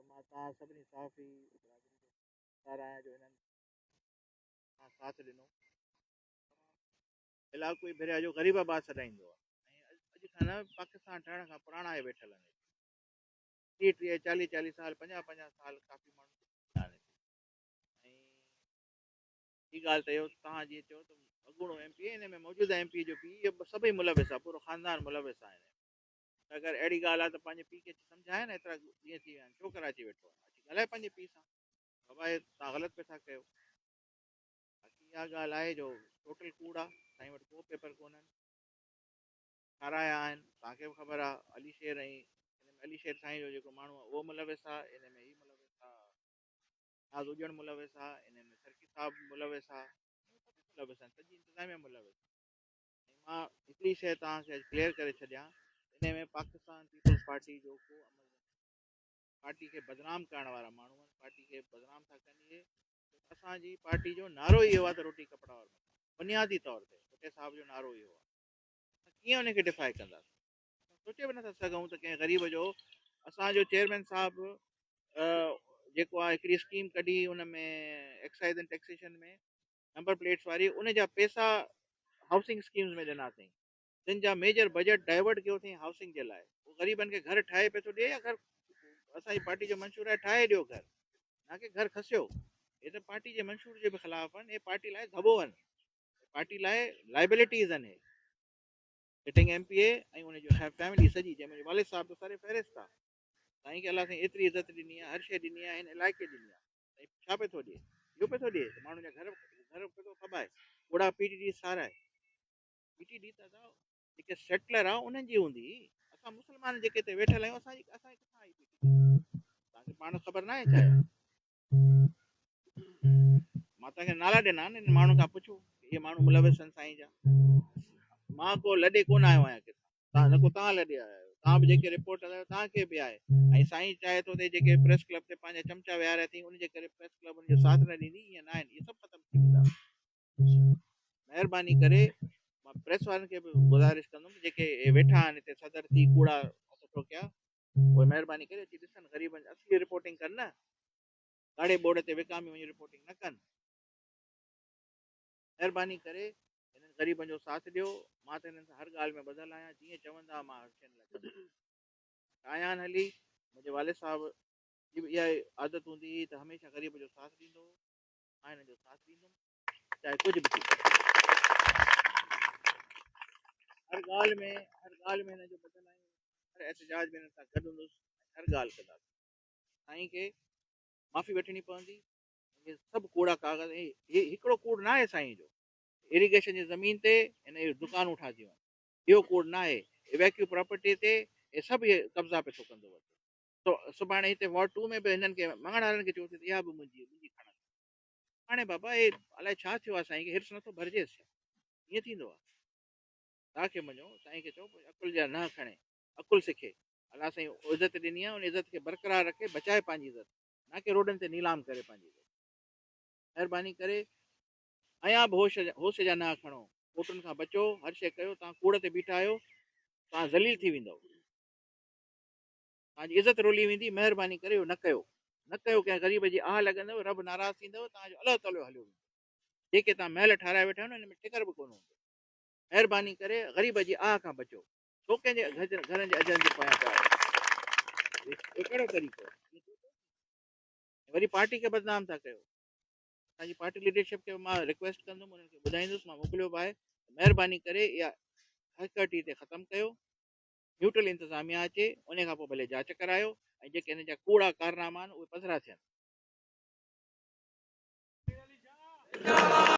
मां तव्हां सभिनी साफ़ी सारायां जो हिननि साथ ॾिनो। इलाइक़ो ई भिरिया जो ग़रीबाबाद सॾाईंदो आहे। ऐं अॼु खां न पाकिस्तान ठहण खां पुराणा आहे वेठल आहिनि। 30 40 साल 50 साल काफ़ी माण्हू ऐं ॿी ॻाल्हि त इहो तव्हां जीअं चयो त अॻूणो एम पी हिन में मौजूदा एम पी जो पी इहो सभई मुलविस आहे, पूरो ख़ानदान मुलविस आहे। अगरि अहिड़ी ॻाल्हि आहे त पंहिंजे पीउ खे सम्झाए न, एतिरा ॾींहं थी विया आहिनि छोकिरा अची वेठो आहे, अची ॻाल्हाए पंहिंजे पीउ सां, बाबा हे तव्हां ग़लति पिया था कयो। बाक़ी इहा ॻाल्हि आहे जो टोटल कूड़ आहे। साईं वटि को पेपर कोन्हनि, ठाराया आहिनि, तव्हांखे बि ख़बर आहे। अली शेर ऐं अली शेर साईं जो जेको माण्हू आहे उहो मुलविस आहे, इन में ई मुलविस आहे, नाज़ उजण मुलविस आहे, इन में सरकी साहब मुलविस आहे, मुलविस आहिनि, सॼी इंतिज़ामिया मुलविस। मां हिकिड़ी शइ तव्हांखे क्लियर करे छॾियां, इन में पाकिस्तान पीपल्स पार्टी जो को अमल, पार्टी खे बदनाम करण वारा माण्हू आहिनि, पार्टी खे बदनाम था कनि। इहे असांजी पार्टी जो नारो ई इहो आहे त रोटी कपिड़ा और बुनियादी तौर ते भुटे साहिब जो नारो इहो आहे। कीअं उनखे डिफाए कंदासीं? सोचे बि नथा सघूं त कंहिं ग़रीब जो, असांजो चेयरमैन साहिबु जेको आहे हिकिड़ी स्कीम कढी उन में एक्साइज एंड टैक्सेशन में नंबर प्लेट्स वारी, उन जा पैसा हाउसिंग स्कीम्स में ॾिना अथई, जिन जा मेजर बजट डाइवर्ट कयो अथई हाउसिंग जे लाइ। उहो ग़रीबनि खे घर ठाहे पियो थो ॾिए, या घर असांजी पार्टी जो मंशूर आहे ठाहे ॾियो घर, न की घर खसियो। हे त पार्टी जे मंशूर जे बि ख़िलाफ़ आहिनि, हे पार्टी लाइ धबो आहिनि, पार्टी लाइ लाइबिलिटीज़ आहिनि। सिटिंग एम पी ए ऐं उनजो फैमिली सॼी, जंहिंमें मुंहिंजे वालिद साहिब त सारे फ़हरिस्त आहे। साईं खे अलाह साईं एतिरी इज़त ॾिनी आहे, हर शइ ॾिनी आहे, हिन इलाइक़े ॾिनी आहे। साईं छा पियो थो ॾिए? इहो पियो थो ॾिए त माण्हुनि जा घर घर पियो थो खबाए, कूड़ा पीटीडी साराए। पीटीडी त जेके सेटलर आहे उन्हनि जी हूंदी, असां मुस्लमान जेके हिते वेठल आहियूं, असांजी किथां आई पीटीडी? तव्हांखे पाण ख़बर न आहे छा? मां तव्हांखे नाला ॾिना आहिनि, इन माण्हुनि खां पुछो इहे माण्हू मुलविस आहिनि साईं जा। मां को लॾे कोन आयो आहियां किथां, तव्हां न को तव्हां लॾे आया आहियो, तव्हां बि जेके रिपोर्टर आहियो तव्हांखे बि आहे। ऐं साईं चाहे थो त जेके प्रेस क्लब ते पंहिंजा चमचा विहारिया अथई, उनजे करे प्रेस क्लब उनजो साथ न ॾींदी, ईअं न आहिनि, इहे सभु ख़तमु थी वेंदा। महिरबानी करे मां प्रेस वारनि खे बि गुज़ारिश कंदुमि, जेके वेठा आहिनि हिते सदर थी कूड़ा टोकिया, उहे महिरबानी करे अची ॾिसनि, ग़रीबनि असली रिपोर्टिंग कनि न, ॻाढ़े बोर्ड ते विकामी वञी रिपोर्टिंग न कनि। महिरबानी करे हिननि ग़रीबनि जो साथ ॾियो। मां त हिननि सां हर ॻाल्हि में ॿधल आहियां, जीअं चवंदा मां हर शइ लाइ कंदुमि। आयान हली मुंहिंजे वालिद साहिब जी बि इहा आदत हूंदी हुई त हमेशह ग़रीब जो साथ ॾींदो हो। मां हिन जो साथ ॾींदुमि चाहे कुझु बि थी हर ॻाल्हि में हिन जो ॿधल आहियूं, हर एहतजाज में हिन सां गॾु हूंदुसि, हर ॻाल्हि कंदासीं। साईं खे माफ़ी वठणी पवंदी। इहे सभु कूड़ा कागज़, हे हिकिड़ो कूड़ न आहे साईं जो, इरिगेशन जी ज़मीन ते हिन जूं दुकानूं ठाहियूं आहिनि, इहो कूड़ न आहे। इवैक्यू प्रॉपर्टी ते हे सभु इहे कब्ज़ा पे थो कंदो वठे। तो सुभाणे हिते वार्ड 2 में बि हिननि खे मङण वारनि खे चओ इहा बि मुंहिंजी खणनि। हाणे बाबा हे अलाए छा थियो आहे, साईं खे हिर्स नथो भरिजेसि, ईअं थींदो आहे? तव्हांखे मञो, साईं खे चओ अकुल जा न खणे, अकुल सिखे। अलाह साईं इज़त ॾिनी आहे, उन इज़त खे बरक़रार रखे, बचाए पंहिंजी इज़त, न की रोडनि ते नीलाम करे पंहिंजी इज़त। महिरबानी करे अयां बि होश जा न खणो, कोटुनि खां बचो, हर शइ कयो। तव्हां कूड़ ते बीठा आहियो, तव्हां ज़लील थी वेंदव, तव्हांजी इज़त रोली वेंदी। महिरबानी करे इहो न कयो, न कयो। कंहिं ग़रीब जी आह लॻंदव, रब नाराज़ थींदव, तव्हांजो अलाह तौलो हलियो वेंदो। जेके तव्हां महल ठाराए वेठा आहियो न, हिन में टिकर बि कोन हूंदो। महिरबानी करे ग़रीब जी आह खां बचो, छो कंहिंजे घरनि जे अजनि जे पोयां पिया आहियो? कहिड़ो तरीक़ो? वरी पार्टी खे बदनाम था कयो। असांजी पार्टी लीडरशिप खे मां रिक्वेस्ट कंदुमि, उन्हनि खे ॿुधाईंदुसि, मां मोकिलियो बि आहे, महिरबानी करे इहा हक़टी ते ख़तमु कयो। न्यूट्रल इंतिज़ामिया अचे, उन खां पोइ भले जांच करायो, ऐं जेके हिन जा कूड़ा कारनामा आहिनि उहे पधरा थियनि।